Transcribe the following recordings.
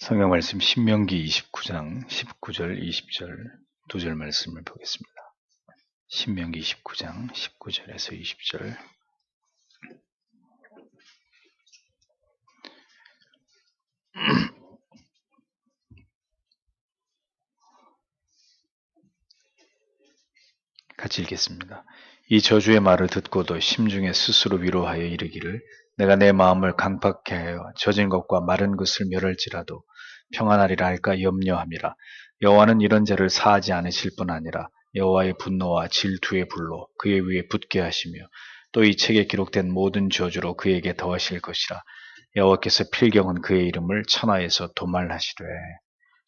성경 말씀 신명기 29장 19절 20절 두 절 말씀을 보겠습니다. 신명기 29장 19절에서 20절. 같이 읽겠습니다. 이 저주의 말을 듣고도 심중에 스스로 위로하여 이르기를 내가 내 마음을 강팍케 하여 젖은 것과 마른 것을 멸할지라도 평안하리라 할까 염려함이라. 여호와는 이런 죄를 사하지 않으실 뿐 아니라 여호와의 분노와 질투의 불로 그의 위에 붙게 하시며 또 이 책에 기록된 모든 저주로 그에게 더하실 것이라. 여호와께서 필경은 그의 이름을 천하에서 도말하시되.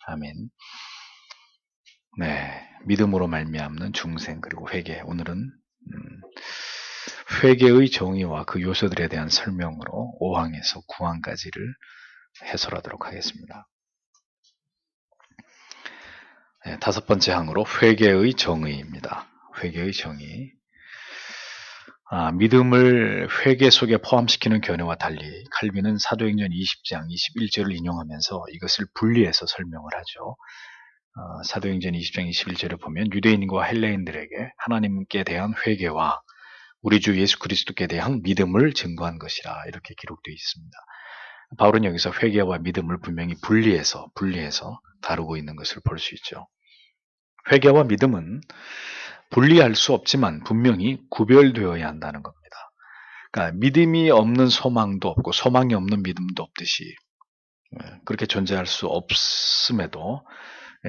아멘. 네, 믿음으로 말미암는 중생 그리고 회개. 오늘은 회개의 정의와 그 요소들에 대한 설명으로 5항에서 9항까지를 해설하도록 하겠습니다. 네, 다섯 번째 항으로 회개의 정의입니다. 회개의 정의. 믿음을 회개 속에 포함시키는 견해와 달리 칼빈은 사도행전 20장 21절을 인용하면서 이것을 분리해서 설명을 하죠. 사도행전 20장 21절을 보면 유대인과 헬레인들에게 하나님께 대한 회개와 우리 주 예수 그리스도께 대한 믿음을 증거한 것이라 이렇게 기록되어 있습니다. 바울은 여기서 회개와 믿음을 분명히 분리해서 다루고 있는 것을 볼 수 있죠. 회개와 믿음은 분리할 수 없지만 분명히 구별되어야 한다는 겁니다. 그러니까 믿음이 없는 소망도 없고 소망이 없는 믿음도 없듯이 그렇게 존재할 수 없음에도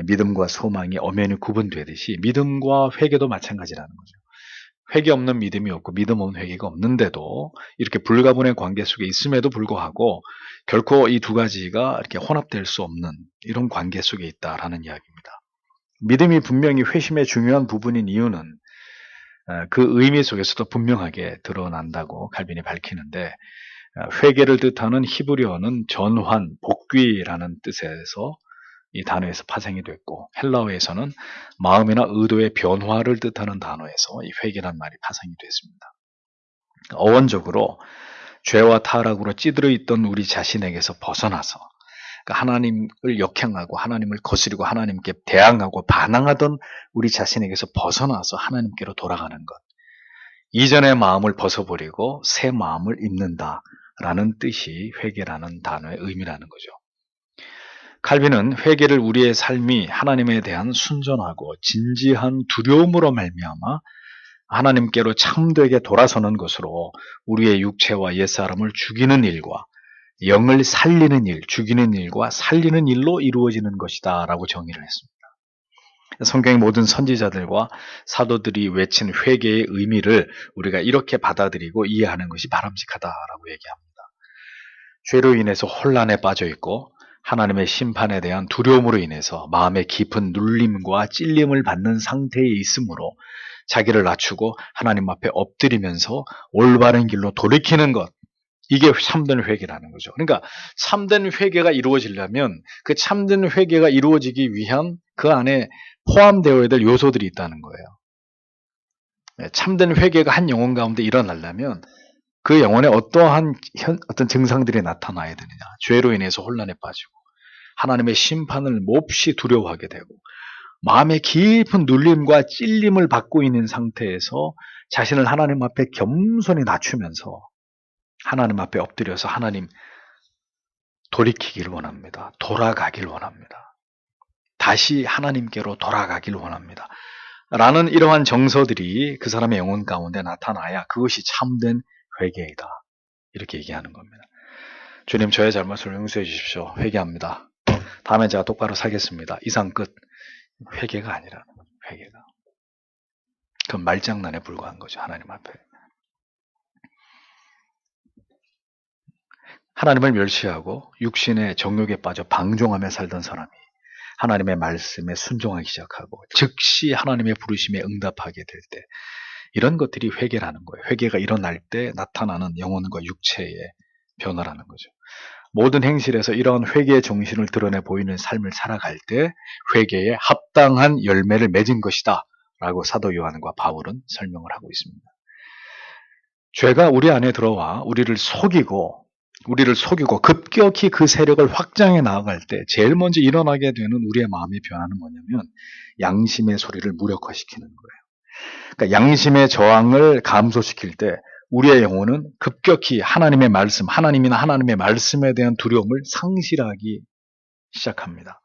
믿음과 소망이 엄연히 구분되듯이 믿음과 회개도 마찬가지라는 거죠. 회개 없는 믿음이 없고 믿음 없는 회개가 없는데도 이렇게 불가분의 관계 속에 있음에도 불구하고 결코 이 두 가지가 이렇게 혼합될 수 없는 이런 관계 속에 있다라는 이야기입니다. 믿음이 분명히 회심의 중요한 부분인 이유는 그 의미 속에서도 분명하게 드러난다고 칼빈이 밝히는데, 회개를 뜻하는 히브리어는 전환, 복귀라는 뜻에서 이 단어에서 파생이 됐고, 헬라어에서는 마음이나 의도의 변화를 뜻하는 단어에서 이 회개란 말이 파생이 됐습니다. 어원적으로 죄와 타락으로 찌들어 있던 우리 자신에게서 벗어나서 하나님을 역행하고 하나님을 거스리고 하나님께 대항하고 반항하던 우리 자신에게서 벗어나서 하나님께로 돌아가는 것. 이전의 마음을 벗어버리고 새 마음을 입는다라는 뜻이 회개라는 단어의 의미라는 거죠. 칼빈은 회개를 우리의 삶이 하나님에 대한 순전하고 진지한 두려움으로 말미암아 하나님께로 참되게 돌아서는 것으로 우리의 육체와 옛사람을 죽이는 일과 영을 살리는 일, 죽이는 일과 살리는 일로 이루어지는 것이다 라고 정의를 했습니다. 성경의 모든 선지자들과 사도들이 외친 회개의 의미를 우리가 이렇게 받아들이고 이해하는 것이 바람직하다라고 얘기합니다. 죄로 인해서 혼란에 빠져 있고 하나님의 심판에 대한 두려움으로 인해서 마음의 깊은 눌림과 찔림을 받는 상태에 있으므로 자기를 낮추고 하나님 앞에 엎드리면서 올바른 길로 돌이키는 것, 이게 참된 회개라는 거죠. 그러니까 참된 회개가 이루어지려면 그 참된 회개가 이루어지기 위한 그 안에 포함되어야 될 요소들이 있다는 거예요. 참된 회개가 한 영혼 가운데 일어나려면 그 영혼에 어떠한 어떤 증상들이 나타나야 되느냐. 죄로 인해서 혼란에 빠지고 하나님의 심판을 몹시 두려워하게 되고 마음의 깊은 눌림과 찔림을 받고 있는 상태에서 자신을 하나님 앞에 겸손히 낮추면서 하나님 앞에 엎드려서 하나님 돌이키기를 원합니다. 돌아가길 원합니다. 다시 하나님께로 돌아가길 원합니다. 라는 이러한 정서들이 그 사람의 영혼 가운데 나타나야 그것이 참된 회개이다. 이렇게 얘기하는 겁니다. 주님, 저의 잘못을 용서해 주십시오. 회개합니다. 다음에 제가 똑바로 살겠습니다. 이상 끝. 회개가 아니라는 거죠. 회개가. 그건 말장난에 불과한 거죠. 하나님 앞에. 하나님을 멸시하고 육신의 정욕에 빠져 방종하며 살던 사람이 하나님의 말씀에 순종하기 시작하고 즉시 하나님의 부르심에 응답하게 될 때, 이런 것들이 회개라는 거예요. 회개가 일어날 때 나타나는 영혼과 육체의 변화라는 거죠. 모든 행실에서 이러한 회개의 정신을 드러내 보이는 삶을 살아갈 때 회개에 합당한 열매를 맺은 것이다 라고 사도 요한과 바울은 설명을 하고 있습니다. 죄가 우리 안에 들어와 우리를 속이고 우리를 속이고 급격히 그 세력을 확장해 나아갈 때 제일 먼저 일어나게 되는 우리의 마음의 변화는 뭐냐면 양심의 소리를 무력화시키는 거예요. 그러니까 양심의 저항을 감소시킬 때 우리의 영혼은 급격히 하나님의 말씀, 하나님이나 하나님의 말씀에 대한 두려움을 상실하기 시작합니다.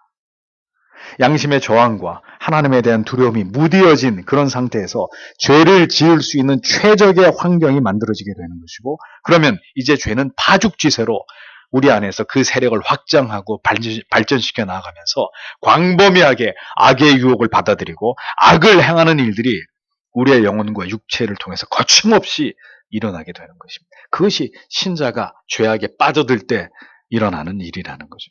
양심의 저항과 하나님에 대한 두려움이 무디어진 그런 상태에서 죄를 지을 수 있는 최적의 환경이 만들어지게 되는 것이고, 그러면 이제 죄는 파죽지세로 우리 안에서 그 세력을 확장하고 발전시켜 나아가면서 광범위하게 악의 유혹을 받아들이고 악을 행하는 일들이 우리의 영혼과 육체를 통해서 거침없이 일어나게 되는 것입니다. 그것이 신자가 죄악에 빠져들 때 일어나는 일이라는 거죠.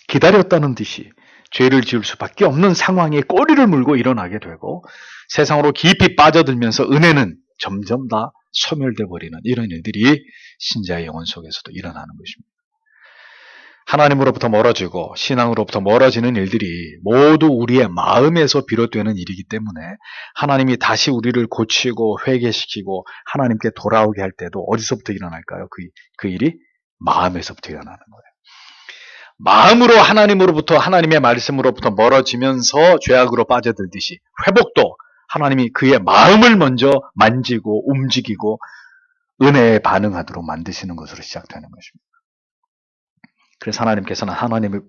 기다렸다는 듯이 죄를 지을 수밖에 없는 상황에 꼬리를 물고 일어나게 되고 세상으로 깊이 빠져들면서 은혜는 점점 다 소멸돼 버리는 이런 일들이 신자의 영혼 속에서도 일어나는 것입니다. 하나님으로부터 멀어지고 신앙으로부터 멀어지는 일들이 모두 우리의 마음에서 비롯되는 일이기 때문에 하나님이 다시 우리를 고치고 회개시키고 하나님께 돌아오게 할 때도 어디서부터 일어날까요? 그 일이 마음에서부터 일어나는 거예요. 마음으로 하나님으로부터 하나님의 말씀으로부터 멀어지면서 죄악으로 빠져들듯이 회복도 하나님이 그의 마음을 먼저 만지고 움직이고 은혜에 반응하도록 만드시는 것으로 시작되는 것입니다. 그래서 하나님께서는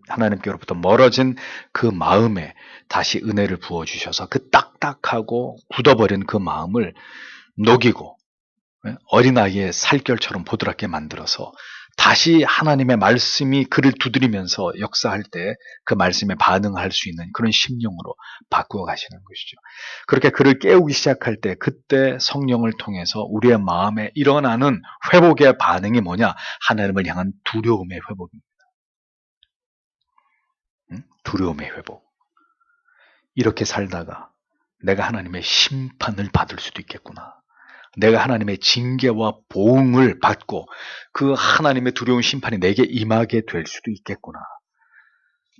하나님께로부터 멀어진 그 마음에 다시 은혜를 부어주셔서 그 딱딱하고 굳어버린 그 마음을 녹이고 어린아이의 살결처럼 보드랍게 만들어서 다시 하나님의 말씀이 그를 두드리면서 역사할 때 그 말씀에 반응할 수 있는 그런 심령으로 바꾸어 가시는 것이죠. 그렇게 그를 깨우기 시작할 때 그때 성령을 통해서 우리의 마음에 일어나는 회복의 반응이 뭐냐? 하나님을 향한 두려움의 회복입니다. 두려움의 회복. 이렇게 살다가 내가 하나님의 심판을 받을 수도 있겠구나. 내가 하나님의 징계와 보응을 받고 그 하나님의 두려운 심판이 내게 임하게 될 수도 있겠구나.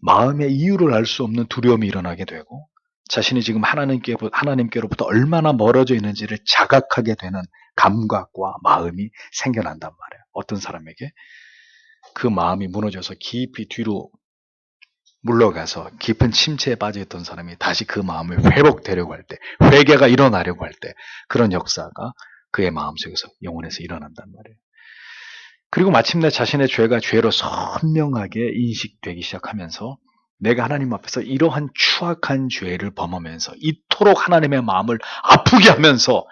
마음의 이유를 알 수 없는 두려움이 일어나게 되고 자신이 지금 하나님께로부터 얼마나 멀어져 있는지를 자각하게 되는 감각과 마음이 생겨난단 말이에요. 어떤 사람에게 그 마음이 무너져서 깊이 뒤로 물러가서 깊은 침체에 빠져있던 사람이 다시 그 마음을 회복되려고 할 때, 회개가 일어나려고 할 때 그런 역사가 그의 마음속에서 영혼에서 일어난단 말이에요. 그리고 마침내 자신의 죄가 죄로 선명하게 인식되기 시작하면서 내가 하나님 앞에서 이러한 추악한 죄를 범하면서 이토록 하나님의 마음을 아프게 하면서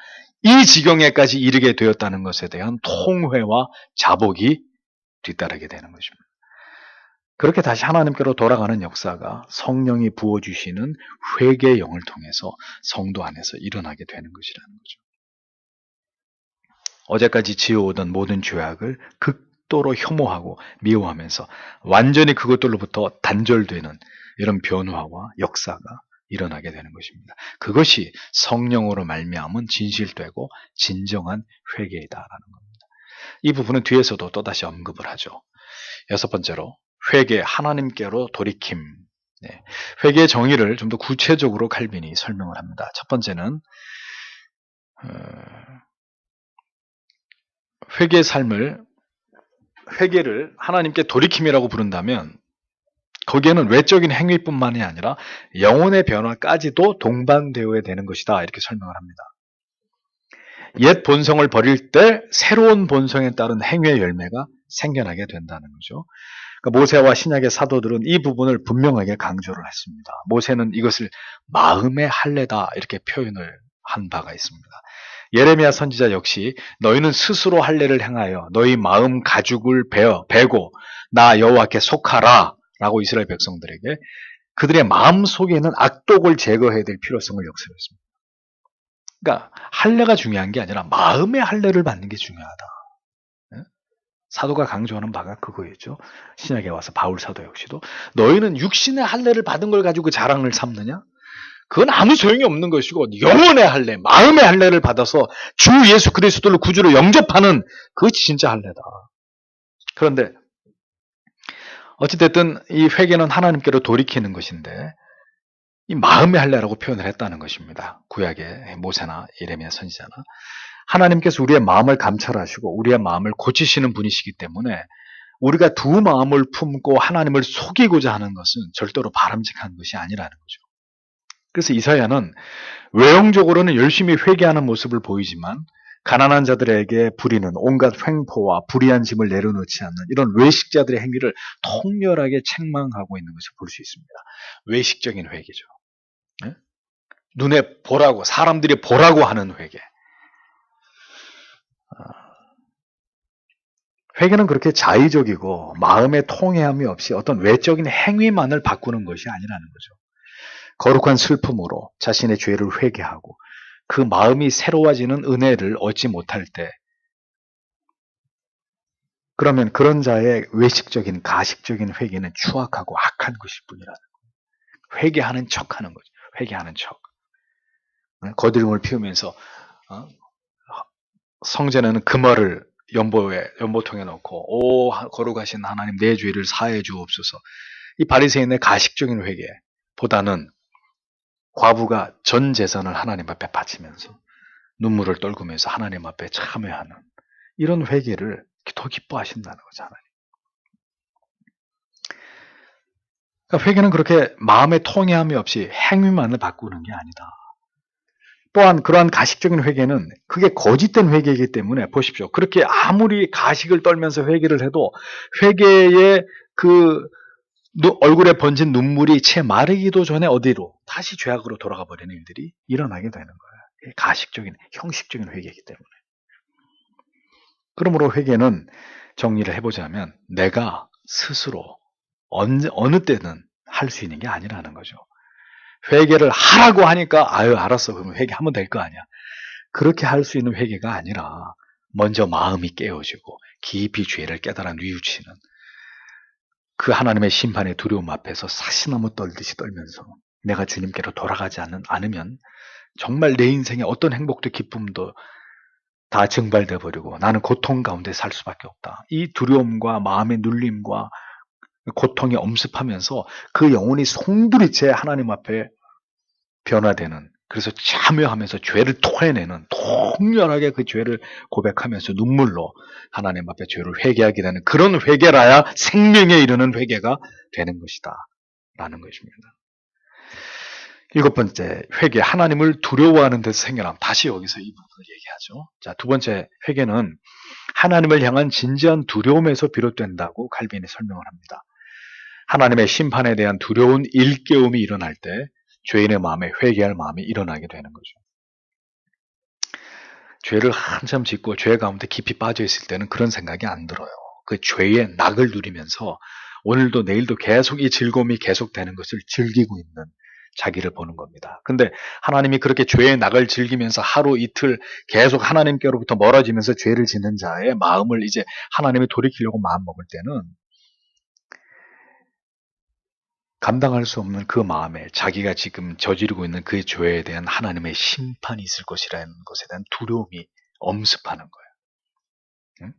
이 지경에까지 이르게 되었다는 것에 대한 통회와 자복이 뒤따르게 되는 것입니다. 그렇게 다시 하나님께로 돌아가는 역사가 성령이 부어주시는 회개의 영을 통해서 성도 안에서 일어나게 되는 것이라는 거죠. 어제까지 지어오던 모든 죄악을 극도로 혐오하고 미워하면서 완전히 그것들로부터 단절되는 이런 변화와 역사가 일어나게 되는 것입니다. 그것이 성령으로 말미암은 진실되고 진정한 회개이다라는 겁니다. 이 부분은 뒤에서도 또다시 언급을 하죠. 여섯 번째로 회개, 하나님께로 돌이킴. 회개의 정의를 좀 더 구체적으로 칼빈이 설명을 합니다. 첫 번째는 회개의 회개를 하나님께 돌이킴이라고 부른다면 거기에는 외적인 행위뿐만이 아니라 영혼의 변화까지도 동반되어야 되는 것이다. 이렇게 설명을 합니다. 옛 본성을 버릴 때 새로운 본성에 따른 행위의 열매가 생겨나게 된다는 거죠. 그러니까 모세와 신약의 사도들은 이 부분을 분명하게 강조를 했습니다. 모세는 이것을 마음의 할례다 이렇게 표현을 한 바가 있습니다. 예레미야 선지자 역시 너희는 스스로 할례를 행하여 너희 마음 가죽을 베고 나 여호와께 속하라 라고 이스라엘 백성들에게 그들의 마음 속에 있는 악독을 제거해야 될 필요성을 역설했습니다. 그러니까 할례가 중요한 게 아니라 마음의 할례를 받는 게 중요하다. 사도가 강조하는 바가 그거였죠. 신약에 와서 바울 사도 역시도 너희는 육신의 할례를 받은 걸 가지고 자랑을 삼느냐? 그건 아무 소용이 없는 것이고 영혼의 할례, 마음의 할례를 받아서 주 예수 그리스도를 구주로 영접하는 그것이 진짜 할례다. 그런데 어찌됐든 이 회개는 하나님께로 돌이키는 것인데 이 마음의 할례라고 표현을 했다는 것입니다. 구약의 모세나 예레미야 선지자나 하나님께서 우리의 마음을 감찰하시고 우리의 마음을 고치시는 분이시기 때문에 우리가 두 마음을 품고 하나님을 속이고자 하는 것은 절대로 바람직한 것이 아니라는 거죠. 그래서 이사야는 외형적으로는 열심히 회개하는 모습을 보이지만 가난한 자들에게 부리는 온갖 횡포와 불의한 짐을 내려놓지 않는 이런 외식자들의 행위를 통렬하게 책망하고 있는 것을 볼 수 있습니다. 외식적인 회개죠. 네? 눈에 보라고, 사람들이 보라고 하는 회개. 회개는 그렇게 자의적이고 마음의 통회함이 없이 어떤 외적인 행위만을 바꾸는 것이 아니라는 거죠. 거룩한 슬픔으로 자신의 죄를 회개하고 그 마음이 새로워지는 은혜를 얻지 못할 때 그러면 그런 자의 외식적인 가식적인 회개는 추악하고 악한 것일 뿐이라는 거예요. 회개하는 척하는 거죠. 회개하는 척. 거드름을 피우면서 성전에는 금화를 연보통에 넣고 오 거룩하신 하나님 내 죄를 사해 주옵소서. 이 바리새인의 가식적인 회개보다는 과부가 전 재산을 하나님 앞에 바치면서 눈물을 떨구면서 하나님 앞에 참회하는 이런 회개를 더 기뻐하신다는 거죠. 하나님. 그러니까 회개는 그렇게 마음의 통회함이 없이 행위만을 바꾸는 게 아니다. 또한 그러한 가식적인 회개는 그게 거짓된 회개이기 때문에 보십시오. 그렇게 아무리 가식을 떨면서 회개를 해도 회개의 그 얼굴에 번진 눈물이 채 마르기도 전에 어디로 다시 죄악으로 돌아가 버리는 일들이 일어나게 되는 거예요. 가식적인 형식적인 회개이기 때문에. 그러므로 회개는 정리를 해보자면 내가 스스로 어느 때는 할 수 있는 게 아니라는 거죠. 회개를 하라고 하니까 아유 알았어 그러면 회개하면 될 거 아니야. 그렇게 할 수 있는 회개가 아니라 먼저 마음이 깨어지고 깊이 죄를 깨달아 뉘우치는 그 하나님의 심판의 두려움 앞에서 사시나무 떨듯이 떨면서 내가 주님께로 돌아가지 않으면 정말 내 인생에 어떤 행복도 기쁨도 다 증발돼 버리고 나는 고통 가운데 살 수밖에 없다. 이 두려움과 마음의 눌림과 고통이 엄습하면서 그 영혼이 송두리째 하나님 앞에 변화되는, 그래서 참여하면서 죄를 토해내는, 통렬하게 그 죄를 고백하면서 눈물로 하나님 앞에 죄를 회개하게 되는 그런 회개라야 생명에 이르는 회개가 되는 것이다 라는 것입니다. 7번째, 회개, 하나님을 두려워하는 데서 생겨남. 다시 여기서 이 부분을 얘기하죠. 자, 2번째, 회개는 하나님을 향한 진지한 두려움에서 비롯된다고 칼빈이 설명을 합니다. 하나님의 심판에 대한 두려운 일깨움이 일어날 때 죄인의 마음에 회개할 마음이 일어나게 되는 거죠. 죄를 한참 짓고 죄 가운데 깊이 빠져 있을 때는 그런 생각이 안 들어요. 그 죄의 낙을 누리면서 오늘도 내일도 계속 이 즐거움이 계속되는 것을 즐기고 있는 자기를 보는 겁니다. 근데 하나님이 그렇게 죄의 낙을 즐기면서 하루 이틀 계속 하나님께로부터 멀어지면서 죄를 짓는 자의 마음을 이제 하나님이 돌이키려고 마음먹을 때는 감당할 수 없는 그 마음에 자기가 지금 저지르고 있는 그 죄에 대한 하나님의 심판이 있을 것이라는 것에 대한 두려움이 엄습하는 거예요. 응?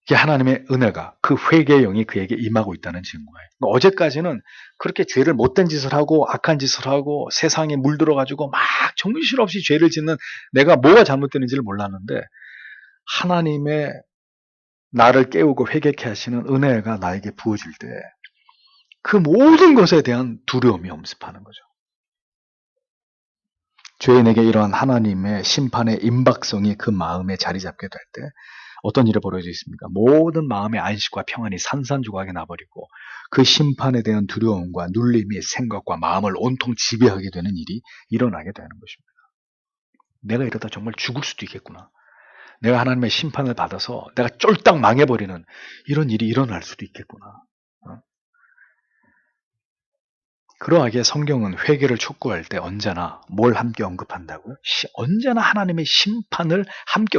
이게 하나님의 은혜가, 그 회개의 영이 그에게 임하고 있다는 증거예요. 그러니까 어제까지는 그렇게 죄를 못된 짓을 하고 악한 짓을 하고 세상에 물들어가지고 막 정신없이 죄를 짓는 내가 뭐가 잘못되는지를 몰랐는데 하나님의 나를 깨우고 회개케 하시는 은혜가 나에게 부어질 때 그 모든 것에 대한 두려움이 엄습하는 거죠. 죄인에게 이러한 하나님의 심판의 임박성이 그 마음에 자리 잡게 될 때 어떤 일이 벌어져 있습니까? 모든 마음의 안식과 평안이 산산조각이 나버리고 그 심판에 대한 두려움과 눌림이 생각과 마음을 온통 지배하게 되는 일이 일어나게 되는 것입니다. 내가 이러다 정말 죽을 수도 있겠구나. 내가 하나님의 심판을 받아서 내가 쫄딱 망해버리는 이런 일이 일어날 수도 있겠구나. 그러하기에 성경은 회개를 촉구할 때 언제나 뭘 함께 언급한다고요? 언제나 하나님의 심판을 함께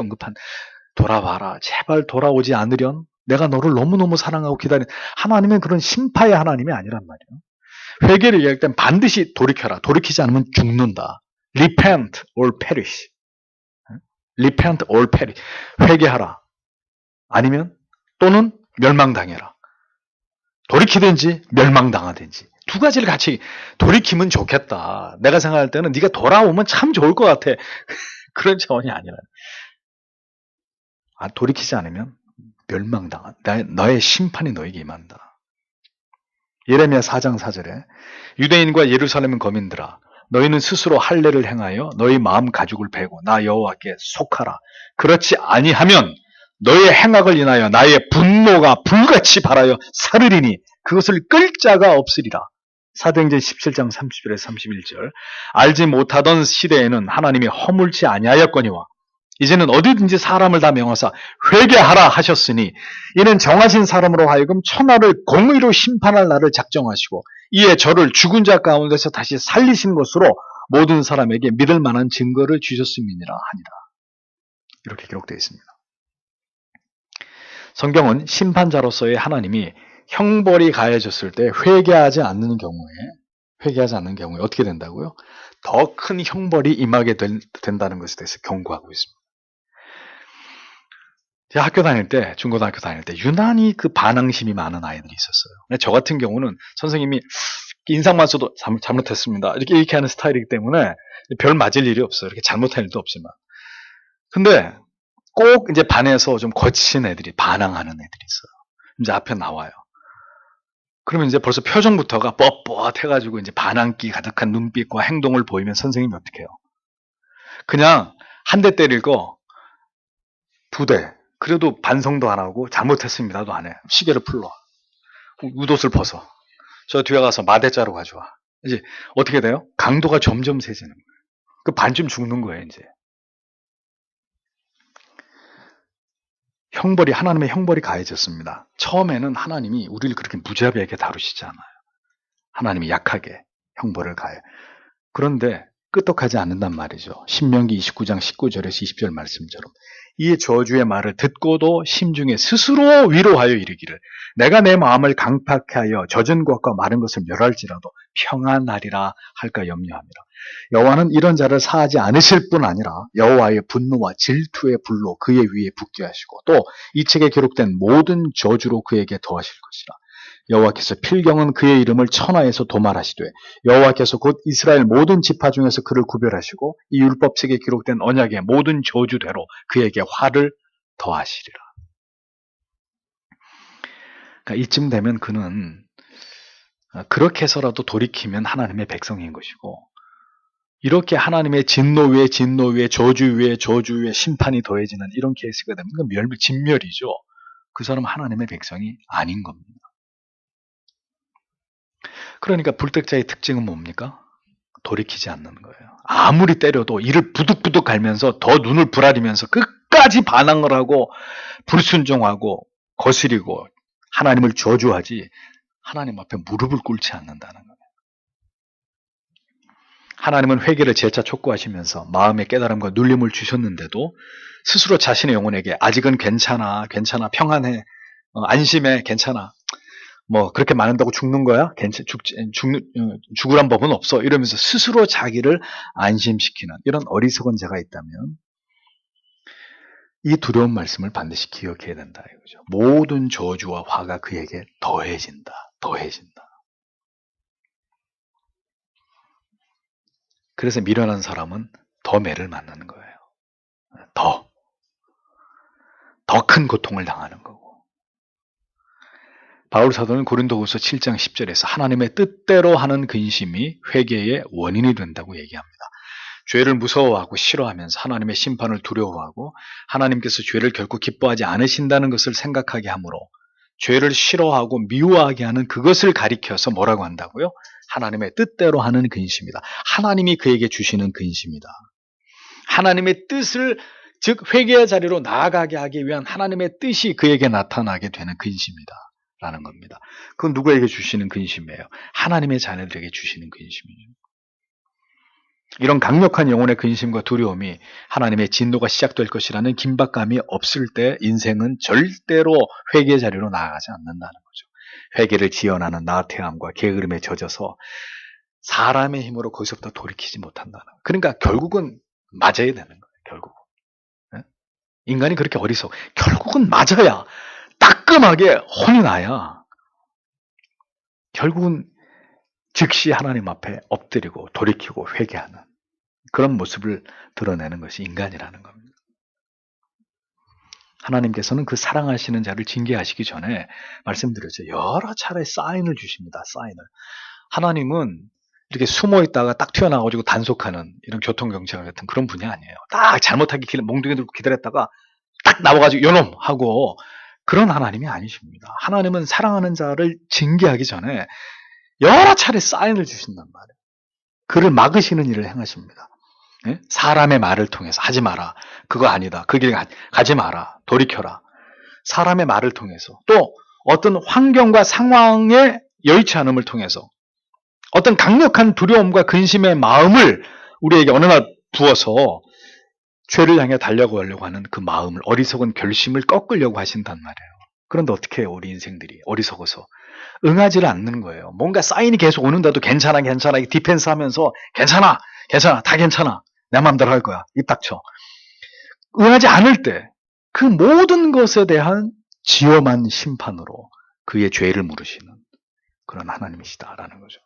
돌아와라. 제발 돌아오지 않으련 내가 너를 너무너무 사랑하고 기다린 하나님은 그런 심판의 하나님이 아니란 말이에요. 회개를 얘기할 땐 반드시 돌이켜라. 돌이키지 않으면 죽는다. Repent or perish. Repent or perish. 회개하라. 아니면 또는 멸망당해라. 돌이키든지 멸망당하든지. 두 가지를 같이 돌이키면 좋겠다. 내가 생각할 때는 네가 돌아오면 참 좋을 것 같아. 그런 차원이 아니라. 돌이키지 않으면 멸망당한, 너의 심판이 너에게 임한다. 예레미야 4장 4절에 유대인과 예루살렘 거민들아 너희는 스스로 할례를 행하여 너희 마음 가죽을 베고 나 여호와께 속하라. 그렇지 아니하면 너의 행악을 인하여 나의 분노가 불같이 발하여 사르리니 그것을 끌 자가 없으리라. 사도행전 17장 30절에서 31절. 알지 못하던 시대에는 하나님이 허물지 아니하였거니와 이제는 어디든지 사람을 다 명하사 회개하라 하셨으니 이는 정하신 사람으로 하여금 천하를 공의로 심판할 날을 작정하시고 이에 저를 죽은 자 가운데서 다시 살리신 것으로 모든 사람에게 믿을 만한 증거를 주셨음이니라 하니라. 이렇게 기록되어 있습니다. 성경은 심판자로서의 하나님이 형벌이 가해졌을 때 회개하지 않는 경우에 어떻게 된다고요? 더 큰 형벌이 임하게 된다는 것에 대해서 경고하고 있습니다. 제가 학교 다닐 때, 중고등학교 다닐 때 유난히 그 반항심이 많은 아이들이 있었어요. 저 같은 경우는 선생님이 인상만 써도 잘못했습니다. 이렇게 하는 스타일이기 때문에 별 맞을 일이 없어요. 이렇게 잘못할 일도 없지만. 근데 꼭 이제 반에서 좀 거친 애들이 반항하는 애들이 있어요. 이제 앞에 나와요. 그러면 이제 벌써 표정부터가 뻣뻣해가지고 이제 반항기 가득한 눈빛과 행동을 보이면 선생님이 어떻게 해요? 그냥 한 대 때릴 거 2대. 그래도 반성도 안 하고 잘못했습니다도 안 해. 시계를 풀러. 웃옷을 벗어. 저 뒤에 가서 마대자루 가져와. 이제 어떻게 돼요? 강도가 점점 세지는 거예요. 그 반쯤 죽는 거예요, 이제. 하나님의 형벌이 가해졌습니다. 처음에는 하나님이 우리를 그렇게 무자비하게 다루시지 않아요. 하나님이 약하게 형벌을 가해. 그런데 끄떡하지 않는단 말이죠. 신명기 29장 19절에서 20절 말씀처럼 이 저주의 말을 듣고도 심중에 스스로 위로하여 이르기를 내가 내 마음을 강팍해 하여 젖은 것과 마른 것을 멸할지라도 평안하리라 할까 염려함이라. 여호와는 이런 자를 사하지 않으실 뿐 아니라 여호와의 분노와 질투의 불로 그의 위에 붙게 하시고 또 이 책에 기록된 모든 저주로 그에게 더하실 것이라. 여호와께서 필경은 그의 이름을 천하에서 도말하시되 여호와께서 곧 이스라엘 모든 지파 중에서 그를 구별하시고 이 율법책에 기록된 언약의 모든 저주대로 그에게 화를 더하시리라. 그러니까 이쯤 되면 그는 그렇게 해서라도 돌이키면 하나님의 백성인 것이고 이렇게 하나님의 진노 위에 진노 위에 저주 위에 저주 위에 심판이 더해지는 이런 케이스가 되면 그건 진멸이죠. 그 사람은 하나님의 백성이 아닌 겁니다. 그러니까 불택자의 특징은 뭡니까? 돌이키지 않는 거예요. 아무리 때려도 이를 부득부득 갈면서 더 눈을 부라리면서 끝까지 반항을 하고 불순종하고 거스리고 하나님을 저주하지 하나님 앞에 무릎을 꿇지 않는다는 거예요. 하나님은 회개를 재차 촉구하시면서 마음의 깨달음과 눌림을 주셨는데도 스스로 자신의 영혼에게 아직은 괜찮아 평안해 안심해 괜찮아 그렇게 말한다고 죽는 거야? 죽으란 법은 없어. 이러면서 스스로 자기를 안심시키는 이런 어리석은 자가 있다면 이 두려운 말씀을 반드시 기억해야 된다. 이거죠. 모든 저주와 화가 그에게 더해진다. 그래서 미련한 사람은 더 매를 맞는 거예요. 더 큰 고통을 당하는 거고. 바울 사도는 고린도후서 7장 10절에서 하나님의 뜻대로 하는 근심이 회개의 원인이 된다고 얘기합니다. 죄를 무서워하고 싫어하면서 하나님의 심판을 두려워하고 하나님께서 죄를 결코 기뻐하지 않으신다는 것을 생각하게 하므로 죄를 싫어하고 미워하게 하는 그것을 가리켜서 뭐라고 한다고요? 하나님의 뜻대로 하는 근심이다. 하나님이 그에게 주시는 근심이다. 하나님의 뜻을 즉 회개의 자리로 나아가게 하기 위한 하나님의 뜻이 그에게 나타나게 되는 근심이다. 라는 겁니다. 그건 누구에게 주시는 근심이에요? 하나님의 자녀들에게 주시는 근심이죠. 이런 강력한 영혼의 근심과 두려움이 하나님의 진노가 시작될 것이라는 긴박감이 없을 때 인생은 절대로 회개의 자리로 나아가지 않는다는 거죠. 회개를 지연하는 나태함과 게으름에 젖어서 사람의 힘으로 거기서부터 돌이키지 못한다는 거예요. 그러니까 결국은 맞아야 되는 거예요. 결국은. 인간이 그렇게 어리석어. 결국은 맞아야 따끔하게 혼이 나야 결국은 즉시 하나님 앞에 엎드리고 돌이키고 회개하는 그런 모습을 드러내는 것이 인간이라는 겁니다. 하나님께서는 그 사랑하시는 자를 징계하시기 전에 말씀드렸죠. 여러 차례 사인을 주십니다. 사인을. 하나님은 이렇게 숨어 있다가 딱 튀어나와가지고 단속하는 이런 교통경찰 같은 그런 분이 아니에요. 딱 잘못하기 몽둥이 들고 기다렸다가 딱 나와가지고 요놈 하고 그런 하나님이 아니십니다. 하나님은 사랑하는 자를 징계하기 전에 여러 차례 사인을 주신단 말이에요. 그를 막으시는 일을 행하십니다. 예? 사람의 말을 통해서 하지 마라. 그거 아니다. 그 길 가지 마라. 돌이켜라. 사람의 말을 통해서 또 어떤 환경과 상황에 여의치 않음을 통해서 어떤 강력한 두려움과 근심의 마음을 우리에게 어느 날 부어서 죄를 향해 달려가려고 하는 그 마음을 어리석은 결심을 꺾으려고 하신단 말이에요. 그런데 어떻게 해요? 우리 인생들이 어리석어서 응하지를 않는 거예요. 뭔가 사인이 계속 오는데도 괜찮아 디펜스 하면서 괜찮아 다 괜찮아 내 마음대로 할 거야 입 닥쳐. 응하지 않을 때 그 모든 것에 대한 지엄한 심판으로 그의 죄를 물으시는 그런 하나님이시다라는 거죠.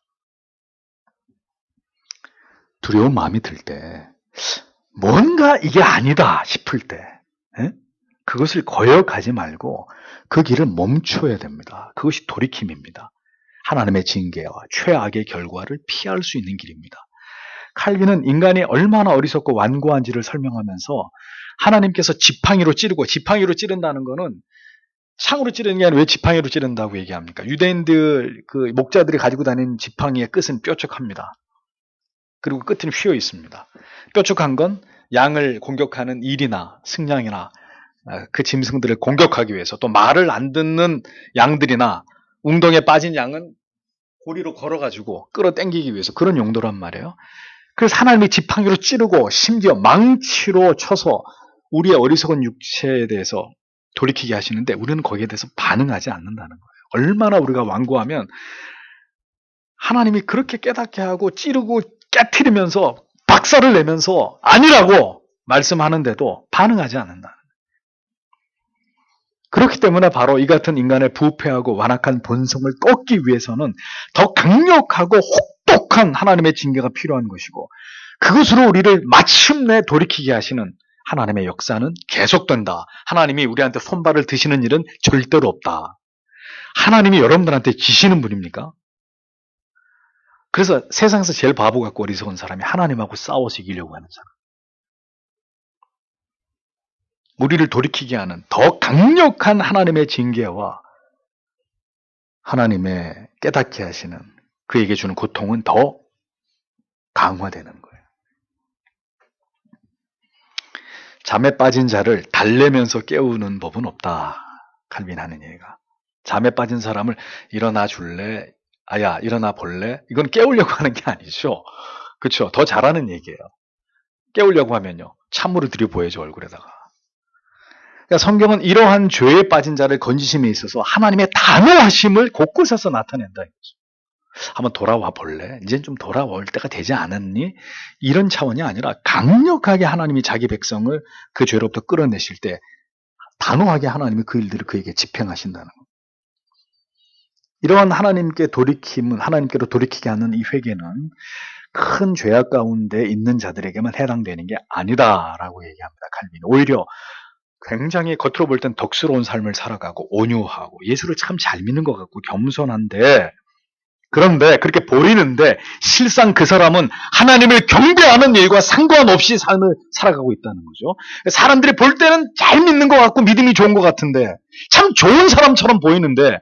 두려운 마음이 들 때 뭔가 이게 아니다 싶을 때 그것을 거역하지 말고 그 길을 멈춰야 됩니다. 그것이 돌이킴입니다. 하나님의 징계와 최악의 결과를 피할 수 있는 길입니다. 칼빈은 인간이 얼마나 어리석고 완고한지를 설명하면서 하나님께서 지팡이로 찌른다는 거는 창으로 찌르는 게 아니라 왜 지팡이로 찌른다고 얘기합니까? 유대인들 그 목자들이 가지고 다니는 지팡이의 끝은 뾰족합니다. 그리고 끝은 휘어 있습니다. 뾰족한 건 양을 공격하는 일이나 승냥이나 그 짐승들을 공격하기 위해서 또 말을 안 듣는 양들이나 웅덩이에 빠진 양은 고리로 걸어가지고 끌어당기기 위해서 그런 용도란 말이에요. 그래서 하나님이 지팡이로 찌르고 심지어 망치로 쳐서 우리의 어리석은 육체에 대해서 돌이키게 하시는데 우리는 거기에 대해서 반응하지 않는다는 거예요. 얼마나 우리가 완고하면 하나님이 그렇게 깨닫게 하고 찌르고 깨트리면서 박살을 내면서 아니라고 말씀하는데도 반응하지 않는다. 그렇기 때문에 바로 이 같은 인간의 부패하고 완악한 본성을 꺾기 위해서는 더 강력하고 혹독한 하나님의 징계가 필요한 것이고 그것으로 우리를 마침내 돌이키게 하시는 하나님의 역사는 계속된다. 하나님이 우리한테 손발을 드시는 일은 절대로 없다. 하나님이 여러분들한테 지시는 분입니까? 그래서 세상에서 제일 바보 같고 어리석은 사람이 하나님하고 싸워서 이기려고 하는 사람. 우리를 돌이키게 하는 더 강력한 하나님의 징계와 하나님의 깨닫게 하시는 그에게 주는 고통은 더 강화되는 거예요. 잠에 빠진 자를 달래면서 깨우는 법은 없다. 칼빈 하는 얘기가. 잠에 빠진 사람을 일어나 줄래? 아야 일어나 볼래? 이건 깨우려고 하는 게 아니죠. 그렇죠. 더 잘하는 얘기예요. 깨우려고 하면요. 찬물을 들이부어야죠 얼굴에다가. 그러니까 성경은 이러한 죄에 빠진 자를 건지심에 있어서 하나님의 단호하심을 곳곳에서 나타낸다. 한번 돌아와 볼래? 이젠 좀 돌아올 때가 되지 않았니? 이런 차원이 아니라 강력하게 하나님이 자기 백성을 그 죄로부터 끌어내실 때 단호하게 하나님이 그 일들을 그에게 집행하신다는 것. 이러한 하나님께 돌이킴은 하나님께로 돌이키게 하는 이 회개는 큰 죄악 가운데 있는 자들에게만 해당되는 게 아니다라고 얘기합니다. 칼빈. 오히려 굉장히 겉으로 볼 땐 덕스러운 삶을 살아가고 온유하고 예수를 참 잘 믿는 것 같고 겸손한데 그런데 그렇게 보이는데 실상 그 사람은 하나님을 경배하는 일과 상관없이 삶을 살아가고 있다는 거죠. 사람들이 볼 때는 잘 믿는 것 같고 믿음이 좋은 것 같은데 참 좋은 사람처럼 보이는데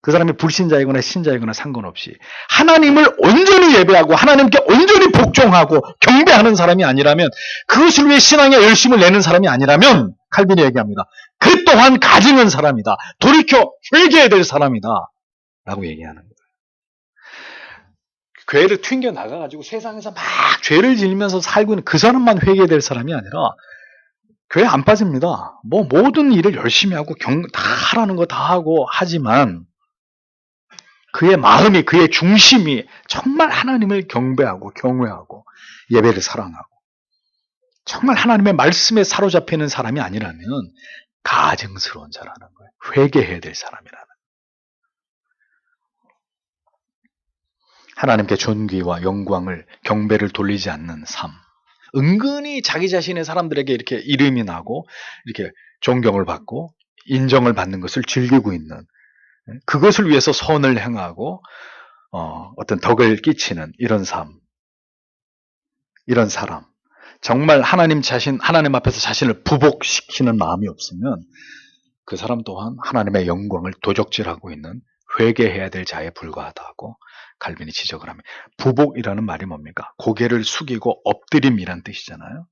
그 사람이 불신자이거나 신자이거나 상관없이 하나님을 온전히 예배하고 하나님께 온전히 복종하고 경배하는 사람이 아니라면 그것을 위해 신앙에 열심을 내는 사람이 아니라면 칼빈이 얘기합니다. 그 또한 가증한 사람이다. 돌이켜 회개해야 될 사람이다. 라고 얘기하는 거예요. 교회를 튕겨 나가가지고 세상에서 막 죄를 지으면서 살고 있는 그 사람만 회개해야 될 사람이 아니라 교회 안 빠집니다. 뭐 모든 일을 열심히 하고 다 하라는 거 다 하고 하지만 그의 마음이 그의 중심이 정말 하나님을 경배하고 경외하고 예배를 사랑하고 정말 하나님의 말씀에 사로잡혀 있는 사람이 아니라면 가증스러운 자라는 거예요. 회개해야 될 사람이라는 거예요. 하나님께 존귀와 영광을 경배를 돌리지 않는 삶. 은근히 자기 자신의 사람들에게 이렇게 이름이 나고 이렇게 존경을 받고 인정을 받는 것을 즐기고 있는, 그것을 위해서 선을 행하고 어떤 덕을 끼치는 이런 삶, 이런 사람. 정말 하나님 앞에서 자신을 부복시키는 마음이 없으면 그 사람 또한 하나님의 영광을 도적질하고 있는 회개해야 될 자에 불과하다고 칼빈이 지적을 합니다. 부복이라는 말이 뭡니까? 고개를 숙이고 엎드림이란 뜻이잖아요.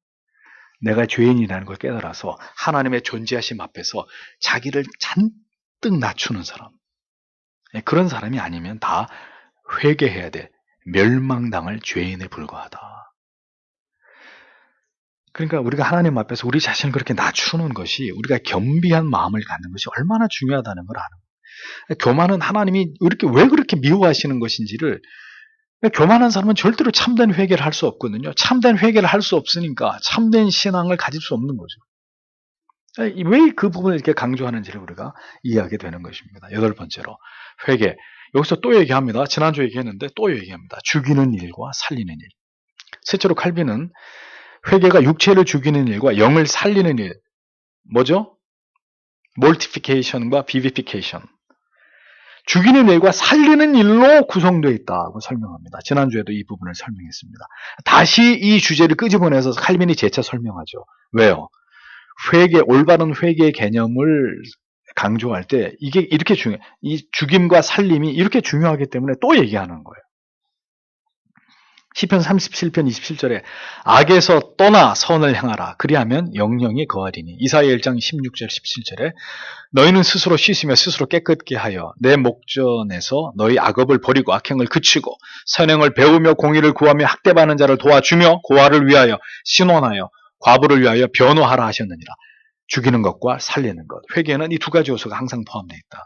내가 죄인이라는 걸 깨달아서 하나님의 존재하심 앞에서 자기를 잔뜩 낮추는 사람. 그런 사람이 아니면 다 회개해야 돼. 멸망당할 죄인에 불과하다. 그러니까 우리가 하나님 앞에서 우리 자신을 그렇게 낮추는 것이, 우리가 겸비한 마음을 갖는 것이 얼마나 중요하다는 걸 아는 거예요. 교만은 하나님이 왜 그렇게 미워하시는 것인지를, 교만한 사람은 절대로 참된 회개를 할 수 없거든요. 참된 회개를 할 수 없으니까 참된 신앙을 가질 수 없는 거죠. 왜 그 부분을 이렇게 강조하는지를 우리가 이해하게 되는 것입니다. 8번째로, 회개. 여기서 또 얘기합니다. 지난주에 얘기했는데 또 얘기합니다. 죽이는 일과 살리는 일. 셋째로 칼빈은 회개가 육체를 죽이는 일과 영을 살리는 일, 뭐죠? mortification과 vivification. 죽이는 일과 살리는 일로 구성되어 있다고 설명합니다. 지난주에도 이 부분을 설명했습니다. 다시 이 주제를 끄집어내서 칼빈이 재차 설명하죠. 왜요? 올바른 회개의 개념을 강조할 때 이게 이렇게 중요해요. 이 죽임과 살림이 이렇게 중요하기 때문에 또 얘기하는 거예요. 시편 37편 27절에 악에서 떠나 선을 행하라. 그리하면 영영이 거하리니. 이사야 1장 16절 17절에 너희는 스스로 씻으며 스스로 깨끗게 하여 내 목전에서 너희 악업을 버리고 악행을 그치고 선행을 배우며 공의를 구하며 학대받는 자를 도와주며 고아를 위하여 신원하여 과부를 위하여 변호하라 하셨느니라. 죽이는 것과 살리는 것. 회개는 이 두 가지 요소가 항상 포함되어 있다.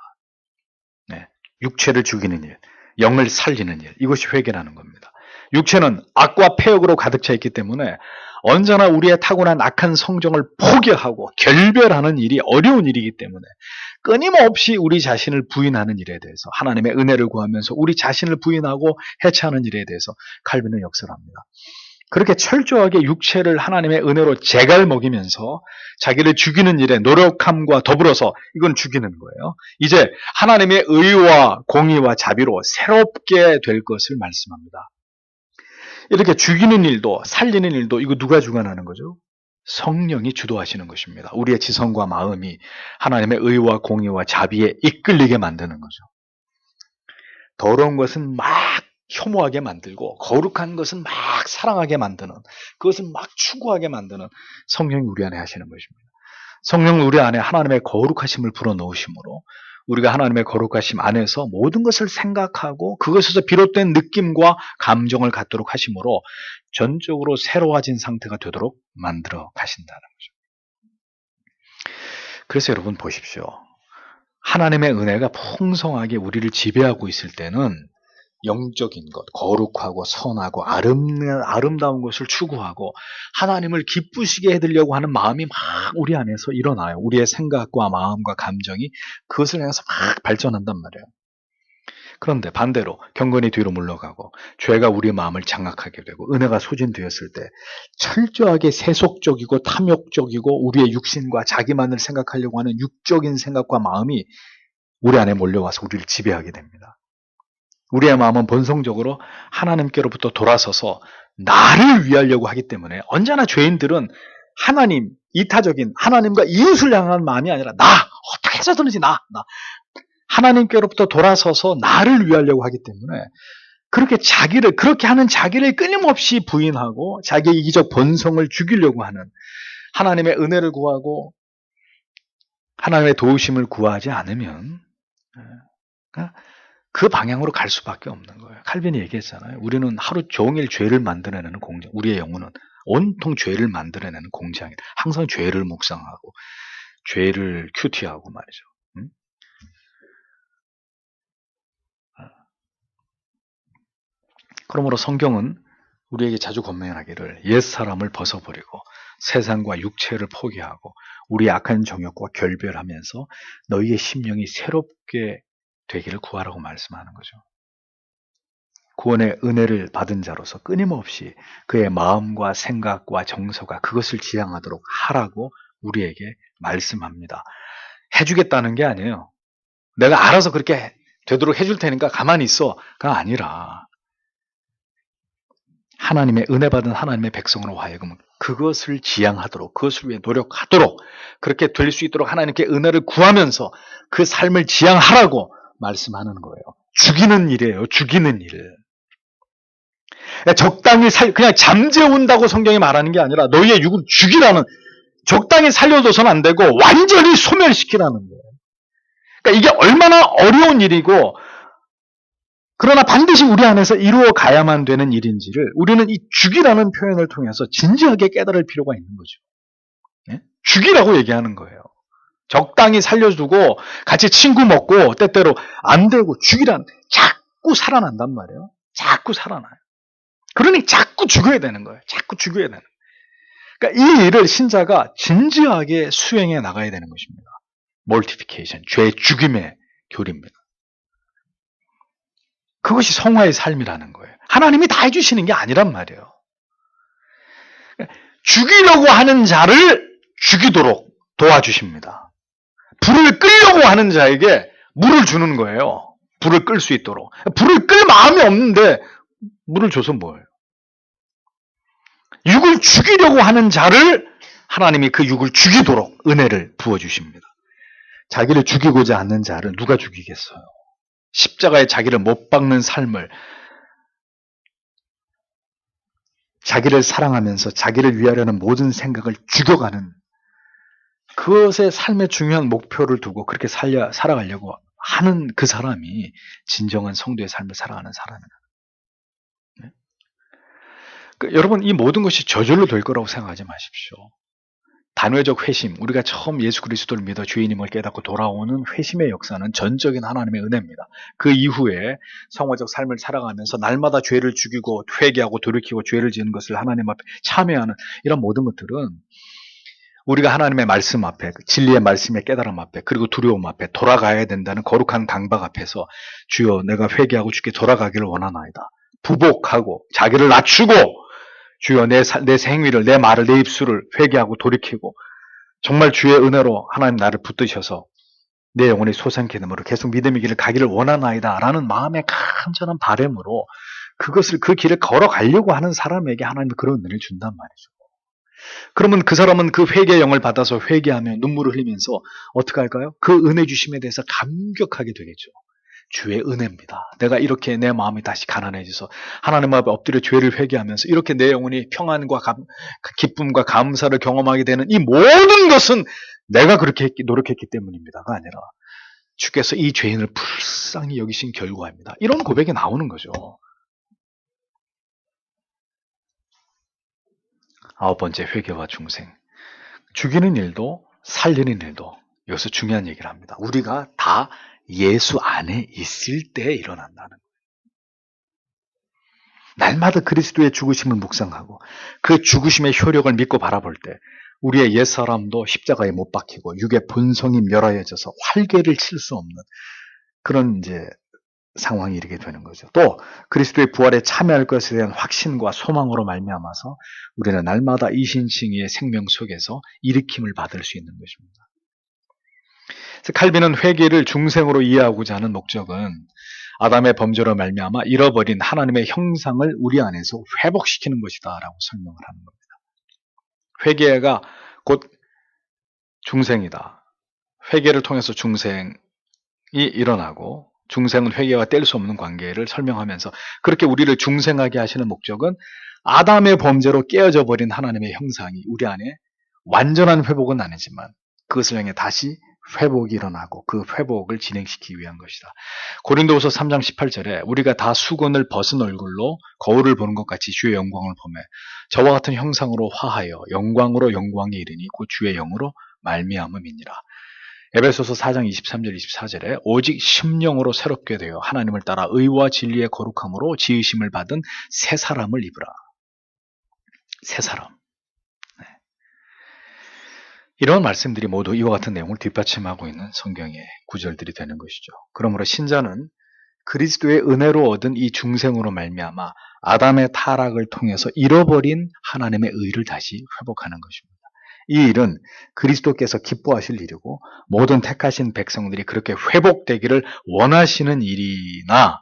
네. 육체를 죽이는 일, 영을 살리는 일. 이것이 회개라는 겁니다. 육체는 악과 폐역으로 가득 차 있기 때문에 언제나 우리의 타고난 악한 성정을 포기하고 결별하는 일이 어려운 일이기 때문에 끊임없이 우리 자신을 부인하는 일에 대해서, 하나님의 은혜를 구하면서 우리 자신을 부인하고 해체하는 일에 대해서 칼빈은 역설합니다. 그렇게 철저하게 육체를 하나님의 은혜로 제갈먹이면서 자기를 죽이는 일에 노력함과 더불어서, 이건 죽이는 거예요. 이제 하나님의 의와 공의와 자비로 새롭게 될 것을 말씀합니다. 이렇게 죽이는 일도 살리는 일도 이거 누가 주관하는 거죠? 성령이 주도하시는 것입니다. 우리의 지성과 마음이 하나님의 의와 공의와 자비에 이끌리게 만드는 거죠. 더러운 것은 막 혐오하게 만들고 거룩한 것은 막 사랑하게 만드는, 그것은 막 추구하게 만드는 성령이 우리 안에 하시는 것입니다. 성령은 우리 안에 하나님의 거룩하심을 불어넣으심으로 우리가 하나님의 거룩하심 안에서 모든 것을 생각하고 그것에서 비롯된 느낌과 감정을 갖도록 하심으로 전적으로 새로워진 상태가 되도록 만들어 가신다는 거죠. 그래서 여러분 보십시오. 하나님의 은혜가 풍성하게 우리를 지배하고 있을 때는 영적인 것, 거룩하고 선하고 아름다운 것을 추구하고 하나님을 기쁘시게 해드리려고 하는 마음이 막 우리 안에서 일어나요. 우리의 생각과 마음과 감정이 그것을 향해서 막 발전한단 말이에요. 그런데 반대로 경건이 뒤로 물러가고 죄가 우리의 마음을 장악하게 되고 은혜가 소진되었을 때 철저하게 세속적이고 탐욕적이고 우리의 육신과 자기만을 생각하려고 하는 육적인 생각과 마음이 우리 안에 몰려와서 우리를 지배하게 됩니다. 우리의 마음은 본성적으로 하나님께로부터 돌아서서 나를 위하려고 하기 때문에 언제나 죄인들은 하나님, 이타적인 하나님과 이웃을 향한 마음이 아니라 나, 어떻게 해서든지 나. 하나님께로부터 돌아서서 나를 위하려고 하기 때문에 그렇게 하는 자기를 끊임없이 부인하고 자기의 이기적 본성을 죽이려고 하는, 하나님의 은혜를 구하고 하나님의 도우심을 구하지 않으면 그 방향으로 갈 수밖에 없는 거예요. 칼빈이 얘기했잖아요. 우리는 하루 종일 죄를 만들어내는 공장, 우리의 영혼은 온통 죄를 만들어내는 공장이다. 항상 죄를 묵상하고 죄를 큐티하고 말이죠. 그러므로 성경은 우리에게 자주 권면하기를 옛사람을 벗어버리고 세상과 육체를 포기하고 우리의 악한 정욕과 결별하면서 너희의 심령이 새롭게 되기를 구하라고 말씀하는 거죠. 구원의 은혜를 받은 자로서 끊임없이 그의 마음과 생각과 정서가 그것을 지향하도록 하라고 우리에게 말씀합니다. 해주겠다는 게 아니에요. 내가 알아서 그렇게 되도록 해줄 테니까 가만히 있어가 아니라 하나님의 은혜 받은 하나님의 백성으로 하여금 그것을 지향하도록, 그것을 위해 노력하도록, 그렇게 될 수 있도록 하나님께 은혜를 구하면서 그 삶을 지향하라고 말씀하는 거예요. 죽이는 일이에요. 죽이는 일. 적당히 그냥 잠재운다고 성경이 말하는 게 아니라 너희의 육을 죽이라는, 적당히 살려둬서는 안 되고 완전히 소멸시키라는 거예요. 그러니까 이게 얼마나 어려운 일이고, 그러나 반드시 우리 안에서 이루어 가야만 되는 일인지를 우리는 이 죽이라는 표현을 통해서 진지하게 깨달을 필요가 있는 거죠. 예? 죽이라고 얘기하는 거예요. 적당히 살려주고 같이 친구 먹고 때때로 안 되고 죽이란, 자꾸 살아난단 말이에요. 자꾸 살아나요. 그러니 자꾸 죽어야 되는 거예요. 자꾸 죽어야 되는 거예요. 그러니까 이 일을 신자가 진지하게 수행해 나가야 되는 것입니다. 몰티피케이션, 죄 죽임의 교리입니다. 그것이 성화의 삶이라는 거예요. 하나님이 다 해주시는 게 아니란 말이에요. 죽이려고 하는 자를 죽이도록 도와주십니다. 불을 끌려고 하는 자에게 물을 주는 거예요. 불을 끌 수 있도록. 불을 끌 마음이 없는데 물을 줘서 뭐예요? 육을 죽이려고 하는 자를 하나님이 그 육을 죽이도록 은혜를 부어주십니다. 자기를 죽이고자 하는 자를 누가 죽이겠어요? 십자가에 자기를 못 박는 삶을, 자기를 사랑하면서 자기를 위하려는 모든 생각을 죽여가는, 그것에 삶의 중요한 목표를 두고 그렇게 살아가려고 하는 그 사람이 진정한 성도의 삶을 살아가는 사람이에요. 네? 여러분, 이 모든 것이 저절로 될 거라고 생각하지 마십시오. 단회적 회심, 우리가 처음 예수 그리스도를 믿어 주인임을 깨닫고 돌아오는 회심의 역사는 전적인 하나님의 은혜입니다. 그 이후에 성화적 삶을 살아가면서 날마다 죄를 죽이고 회개하고 돌이키고 죄를 지은 것을 하나님 앞에 참여하는 이런 모든 것들은 우리가 하나님의 말씀 앞에, 진리의 말씀의 깨달음 앞에, 그리고 두려움 앞에 돌아가야 된다는 거룩한 강박 앞에서 주여 내가 회개하고 주께 돌아가기를 원하나이다. 부복하고 자기를 낮추고 주여 내 생위를, 내 말을, 내 입술을 회개하고 돌이키고 정말 주의 은혜로 하나님 나를 붙드셔서 내 영혼이 솟아나게 되므로 계속 믿음의 길을 가기를 원하나이다 라는 마음의 간절한 바람으로 그것을, 그 길을 걸어가려고 하는 사람에게 하나님이 그런 은혜를 준단 말이죠. 그러면 그 사람은 그 회개의 영을 받아서 회개하며 눈물을 흘리면서 어떻게 할까요? 그 은혜 주심에 대해서 감격하게 되겠죠. 주의 은혜입니다. 내가 이렇게 내 마음이 다시 가난해져서 하나님 앞에 엎드려 죄를 회개하면서 이렇게 내 영혼이 평안과 기쁨과 감사를 경험하게 되는 이 모든 것은 내가 그렇게 노력했기 때문입니다가 아니라 주께서 이 죄인을 불쌍히 여기신 결과입니다. 이런 고백이 나오는 거죠. 9번째, 회개와 중생. 죽이는 일도 살리는 일도 여기서 중요한 얘기를 합니다. 우리가 다 예수 안에 있을 때 일어난다는 거예요. 날마다 그리스도의 죽으심을 묵상하고 그 죽으심의 효력을 믿고 바라볼 때 우리의 옛사람도 십자가에 못 박히고 육의 본성이 멸하여져서 활개를 칠 수 없는 그런 상황이 이르게 되는 거죠. 또 그리스도의 부활에 참여할 것에 대한 확신과 소망으로 말미암아서 우리는 날마다 이신칭의의 생명 속에서 일으킴을 받을 수 있는 것입니다. 칼빈은 회개를 중생으로 이해하고자 하는 목적은 아담의 범죄로 말미암아 잃어버린 하나님의 형상을 우리 안에서 회복시키는 것이다 라고 설명을 하는 겁니다. 회개가 곧 중생이다. 회개를 통해서 중생이 일어나고 중생은 회개와 뗄 수 없는 관계를 설명하면서 그렇게 우리를 중생하게 하시는 목적은 아담의 범죄로 깨어져 버린 하나님의 형상이 우리 안에 완전한 회복은 아니지만 그것을 향해 다시 회복이 일어나고 그 회복을 진행시키기 위한 것이다. 고린도후서 3장 18절에 우리가 다 수건을 벗은 얼굴로 거울을 보는 것 같이 주의 영광을 보매 저와 같은 형상으로 화하여 영광으로 영광에 이르니 곧 주의 영으로 말미암음이니라. 에베소서 4장 23절 24절에 오직 심령으로 새롭게 되어 하나님을 따라 의와 진리의 거룩함으로 지으심을 받은 새 사람을 입으라. 새 사람. 네. 이런 말씀들이 모두 이와 같은 내용을 뒷받침하고 있는 성경의 구절들이 되는 것이죠. 그러므로 신자는 그리스도의 은혜로 얻은 이 중생으로 말미암아 아담의 타락을 통해서 잃어버린 하나님의 의를 다시 회복하는 것입니다. 이 일은 그리스도께서 기뻐하실 일이고 모든 택하신 백성들이 그렇게 회복되기를 원하시는 일이나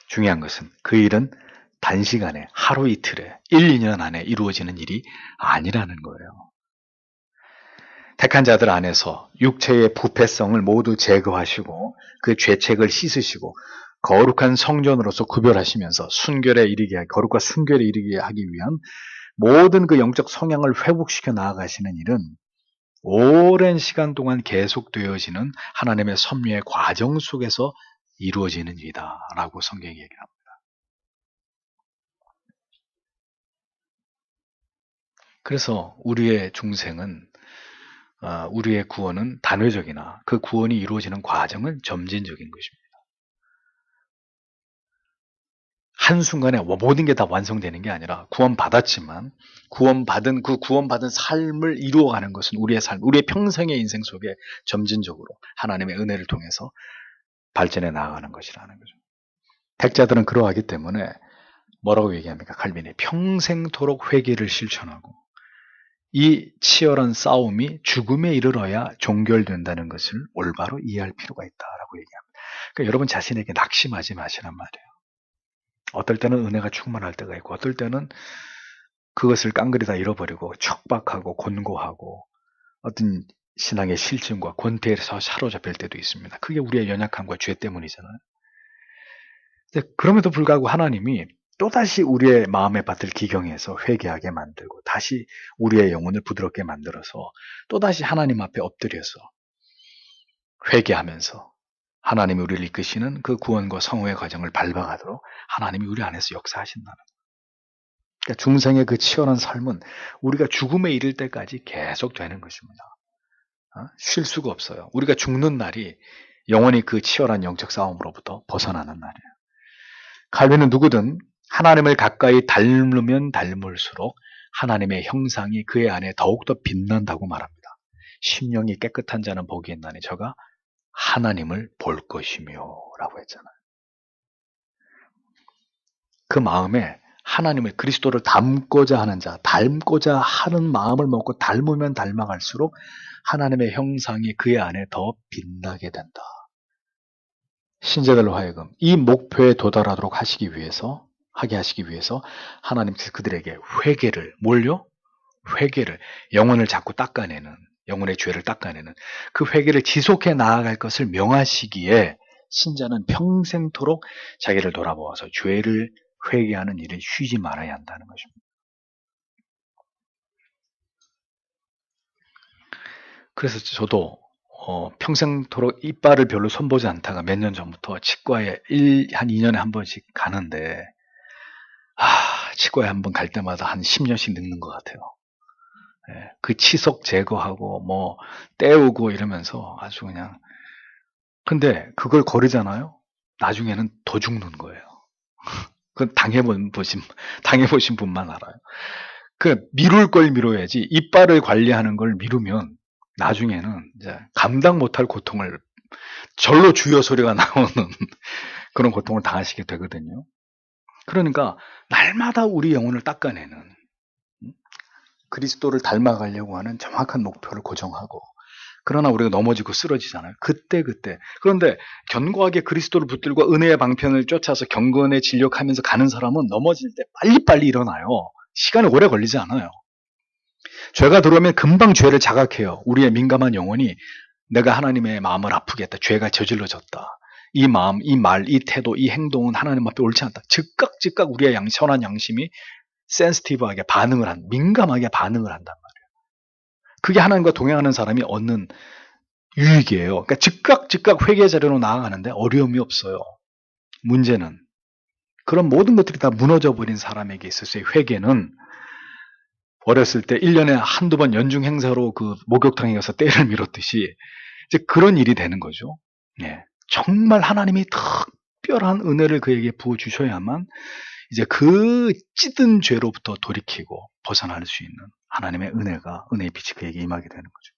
중요한 것은 그 일은 단시간에 하루 이틀에 1, 2년 안에 이루어지는 일이 아니라는 거예요. 택한 자들 안에서 육체의 부패성을 모두 제거하시고 그 죄책을 씻으시고 거룩한 성전으로서 구별하시면서 순결에 이르게 거룩과 순결에 이르게 하기 위한 모든 그 영적 성향을 회복시켜 나아가시는 일은 오랜 시간 동안 계속되어지는 하나님의 섭리의 과정 속에서 이루어지는 일이다라고 성경이 얘기합니다. 그래서 우리의 중생은 우리의 구원은 단회적이나 그 구원이 이루어지는 과정은 점진적인 것입니다. 한순간에 모든 게 다 완성되는 게 아니라 구원받았지만 구원받은 삶을 이루어가는 것은 우리의 삶, 우리의 평생의 인생 속에 점진적으로 하나님의 은혜를 통해서 발전해 나아가는 것이라는 거죠. 택자들은 그러하기 때문에 뭐라고 얘기합니까? 칼빈이 평생토록 회개를 실천하고 이 치열한 싸움이 죽음에 이르러야 종결된다는 것을 올바로 이해할 필요가 있다라고 얘기합니다. 그러니까 여러분 자신에게 낙심하지 마시란 말이에요. 어떨 때는 은혜가 충만할 때가 있고 어떨 때는 그것을 깡그리 다 잃어버리고 척박하고 곤고하고 어떤 신앙의 실증과 권태에서 사로잡힐 때도 있습니다. 그게 우리의 연약함과 죄 때문이잖아요. 그럼에도 불구하고 하나님이 또다시 우리의 마음의 밭을 기경해서 회개하게 만들고 다시 우리의 영혼을 부드럽게 만들어서 또다시 하나님 앞에 엎드려서 회개하면서 하나님이 우리를 이끄시는 그 구원과 성호의 과정을 밟아가도록 하나님이 우리 안에서 역사하신다는 거예요. 그러니까 중생의 그 치열한 삶은 우리가 죽음에 이를 때까지 계속 되는 것입니다. 쉴 수가 없어요. 우리가 죽는 날이 영원히 그 치열한 영적 싸움으로부터 벗어나는 날이에요. 칼빈은 누구든 하나님을 가까이 닮으면 닮을수록 하나님의 형상이 그의 안에 더욱더 빛난다고 말합니다. 심령이 깨끗한 자는 복이 있나니 저가 하나님을 볼 것이며 라고 했잖아요. 그 마음에 하나님을 그리스도를 닮고자 하는 자, 닮고자 하는 마음을 먹고 닮으면 닮아갈수록 하나님의 형상이 그의 안에 더 빛나게 된다. 신자들로 하여금 이 목표에 도달하도록 하게 하시기 위해서 하나님께서 그들에게 회개를, 뭘요? 회개를, 영혼을 자꾸 닦아내는, 영혼의 죄를 닦아내는 그 회개를 지속해 나아갈 것을 명하시기에 신자는 평생토록 자기를 돌아보아서 죄를 회개하는 일을 쉬지 말아야 한다는 것입니다. 그래서 저도 평생토록 이빨을 별로 손보지 않다가 몇 년 전부터 치과에 한 2년에 한 번씩 가는데 치과에 한 번 갈 때마다 한 10년씩 늙는 것 같아요. 그 치석 제거하고 뭐 떼우고 이러면서 아주 그냥, 근데 그걸 거르잖아요. 나중에는 더 죽는 거예요. 그건 당해보신 분만 알아요. 그 미룰 걸 미뤄야지 이빨을 관리하는 걸 미루면 나중에는 이제 감당 못할 고통을, 절로 주여 소리가 나오는 그런 고통을 당하시게 되거든요. 그러니까 날마다 우리 영혼을 닦아내는, 그리스도를 닮아가려고 하는 정확한 목표를 고정하고, 그러나 우리가 넘어지고 쓰러지잖아요. 그때. 그런데 견고하게 그리스도를 붙들고 은혜의 방편을 쫓아서 경건에 진력하면서 가는 사람은 넘어질 때 빨리빨리 일어나요. 시간이 오래 걸리지 않아요. 죄가 들어오면 금방 죄를 자각해요. 우리의 민감한 영혼이 내가 하나님의 마음을 아프게 했다. 죄가 저질러졌다. 이 마음, 이 말, 이 태도, 이 행동은 하나님 앞에 옳지 않다. 즉각 우리의 선한 양심이 센시티브하게 민감하게 반응을 한단 말이에요. 그게 하나님과 동행하는 사람이 얻는 유익이에요. 그러니까 즉각 회개 자료로 나아가는데 어려움이 없어요. 문제는 그런 모든 것들이 다 무너져버린 사람에게 있어서의 회개는 어렸을 때 1년에 한두 번 연중 행사로 그 목욕탕에 가서 때를 밀었듯이 이제 그런 일이 되는 거죠. 정말 하나님이 특별한 은혜를 그에게 부어주셔야만 이제 그 찌든 죄로부터 돌이키고 벗어날 수 있는 하나님의 은혜의 빛이 그에게 임하게 되는 거죠.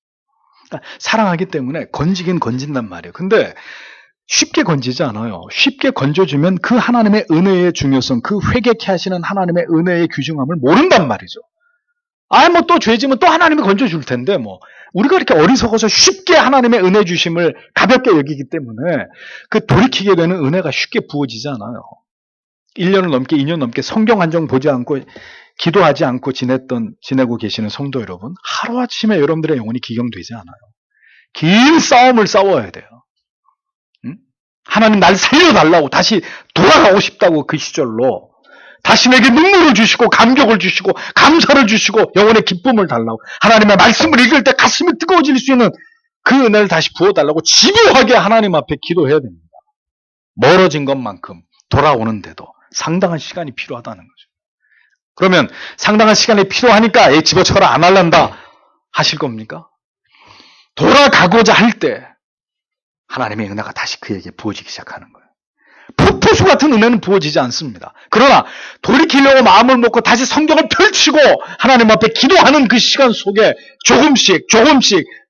그러니까 사랑하기 때문에 건지긴 건진단 말이에요. 근데 쉽게 건지지 않아요. 쉽게 건져주면 그 하나님의 은혜의 중요성, 그 회개케 하시는 하나님의 은혜의 귀중함을 모른단 말이죠. 뭐 또 죄지면 또 하나님이 건져줄 텐데, 뭐. 우리가 이렇게 어리석어서 쉽게 하나님의 은혜 주심을 가볍게 여기기 때문에 그 돌이키게 되는 은혜가 쉽게 부어지지 않아요. 1년을 넘게, 2년 넘게 성경 한 장 보지 않고, 기도하지 않고 지내고 계시는 성도 여러분, 하루아침에 여러분들의 영혼이 기경되지 않아요. 긴 싸움을 싸워야 돼요. 응? 하나님 날 살려달라고, 다시 돌아가고 싶다고 그 시절로, 다시 내게 눈물을 주시고 감격을 주시고 감사를 주시고 영혼의 기쁨을 달라고, 하나님의 말씀을 읽을 때 가슴이 뜨거워질 수 있는 그 은혜를 다시 부어달라고 집요하게 하나님 앞에 기도해야 됩니다. 멀어진 것만큼 돌아오는데도 상당한 시간이 필요하다는 거죠. 그러면 상당한 시간이 필요하니까 집어쳐라 안 할란다 하실 겁니까? 돌아가고자 할 때 하나님의 은혜가 다시 그에게 부어지기 시작하는 거예요. 폭포수 같은 은혜는 부어지지 않습니다. 그러나 돌이키려고 마음을 먹고 다시 성경을 펼치고 하나님 앞에 기도하는 그 시간 속에 조금씩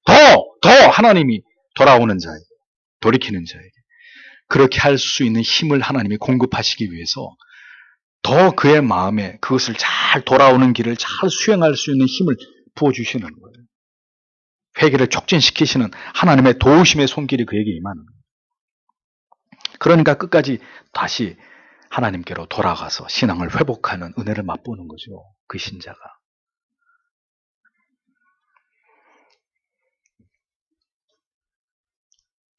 더 하나님이 돌아오는 자에게, 돌이키는 자에게 그렇게 할 수 있는 힘을 하나님이 공급하시기 위해서 더 그의 마음에 그것을 잘 돌아오는 길을 잘 수행할 수 있는 힘을 부어주시는 거예요. 회개를 촉진시키시는 하나님의 도우심의 손길이 그에게 임하는 거예요. 그러니까 끝까지 다시 하나님께로 돌아가서 신앙을 회복하는 은혜를 맛보는 거죠. 그 신자가.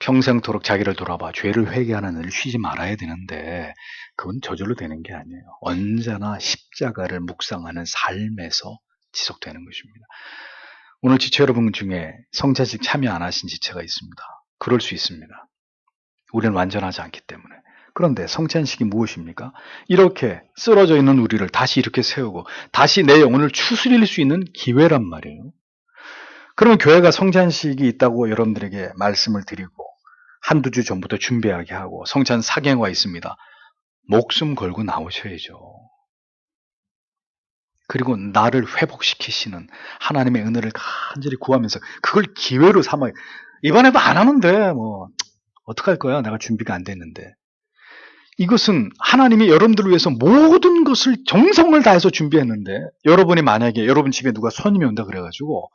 평생토록 자기를 돌아봐 죄를 회개하는 일을 쉬지 말아야 되는데 그건 저절로 되는 게 아니에요. 언제나 십자가를 묵상하는 삶에서 지속되는 것입니다. 오늘 지체 여러분 중에 성찬식 참여 안 하신 지체가 있습니다. 그럴 수 있습니다. 우리는 완전하지 않기 때문에. 그런데 성찬식이 무엇입니까? 이렇게 쓰러져 있는 우리를 다시 이렇게 세우고 다시 내 영혼을 추스릴 수 있는 기회란 말이에요. 그러면 교회가 성찬식이 있다고 여러분들에게 말씀을 드리고 한두 주 전부터 준비하게 하고 성찬 사경과 있습니다. 목숨 걸고 나오셔야죠. 그리고 나를 회복시키시는 하나님의 은혜를 간절히 구하면서 그걸 기회로 삼아요. 이번에도 안 하면 돼. 뭐 어떡할 거야? 내가 준비가 안 됐는데. 이것은 하나님이 여러분들을 위해서 모든 것을 정성을 다해서 준비했는데 여러분이 만약에 여러분 집에 누가 손님이 온다 그래가지고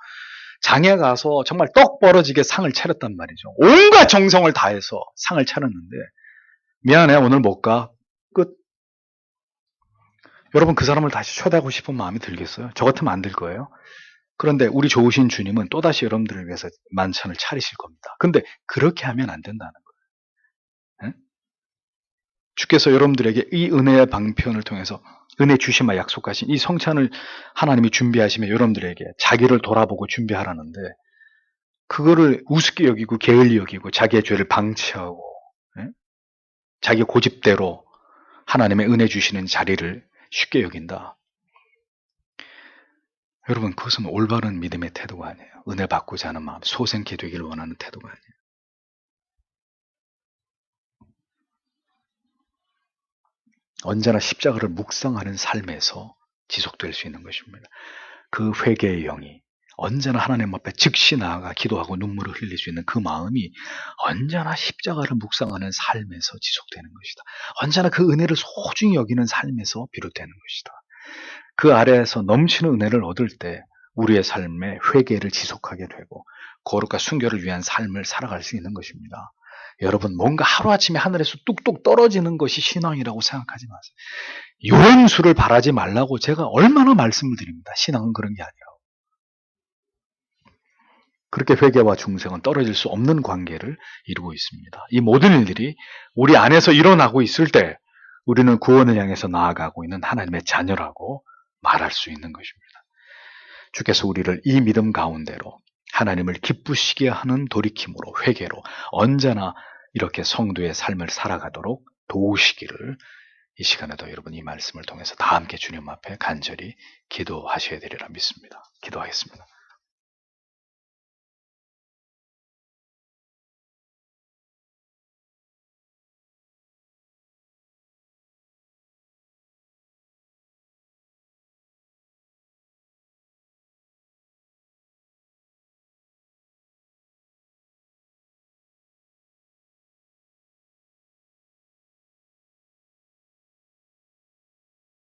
장에 가서 정말 떡 벌어지게 상을 차렸단 말이죠. 온갖 정성을 다해서 상을 차렸는데 미안해 오늘 못 가. 끝. 여러분 그 사람을 다시 초대하고 싶은 마음이 들겠어요? 저 같으면 안 들 거예요. 그런데 우리 좋으신 주님은 또다시 여러분들을 위해서 만찬을 차리실 겁니다. 근데 그렇게 하면 안 된다는 거예요. 네? 주께서 여러분들에게 이 은혜의 방편을 통해서 은혜 주심과 약속하신 이 성찬을 하나님이 준비하시며 여러분들에게 자기를 돌아보고 준비하라는데 그거를 우습게 여기고 게을리 여기고 자기의 죄를 방치하고 자기 고집대로 하나님의 은혜 주시는 자리를 쉽게 여긴다. 여러분 그것은 올바른 믿음의 태도가 아니에요. 은혜 받고자 하는 마음, 소생케 되기를 원하는 태도가 아니에요. 언제나 십자가를 묵상하는 삶에서 지속될 수 있는 것입니다. 그 회개의 영이 언제나 하나님 앞에 즉시 나아가 기도하고 눈물을 흘릴 수 있는 그 마음이 언제나 십자가를 묵상하는 삶에서 지속되는 것이다. 언제나 그 은혜를 소중히 여기는 삶에서 비롯되는 것이다. 그 아래에서 넘치는 은혜를 얻을 때 우리의 삶에 회개를 지속하게 되고 거룩과 순결을 위한 삶을 살아갈 수 있는 것입니다. 여러분 뭔가 하루아침에 하늘에서 뚝뚝 떨어지는 것이 신앙이라고 생각하지 마세요. 요행수를 바라지 말라고 제가 얼마나 말씀을 드립니다. 신앙은 그런 게 아니라고. 그렇게 회개와 중생은 떨어질 수 없는 관계를 이루고 있습니다. 이 모든 일들이 우리 안에서 일어나고 있을 때 우리는 구원을 향해서 나아가고 있는 하나님의 자녀라고 말할 수 있는 것입니다. 주께서 우리를 이 믿음 가운데로 하나님을 기쁘시게 하는 돌이킴으로 회개로 언제나 이렇게 성도의 삶을 살아가도록 도우시기를 이 시간에도 여러분 이 말씀을 통해서 다 함께 주님 앞에 간절히 기도하셔야 되리라 믿습니다. 기도하겠습니다.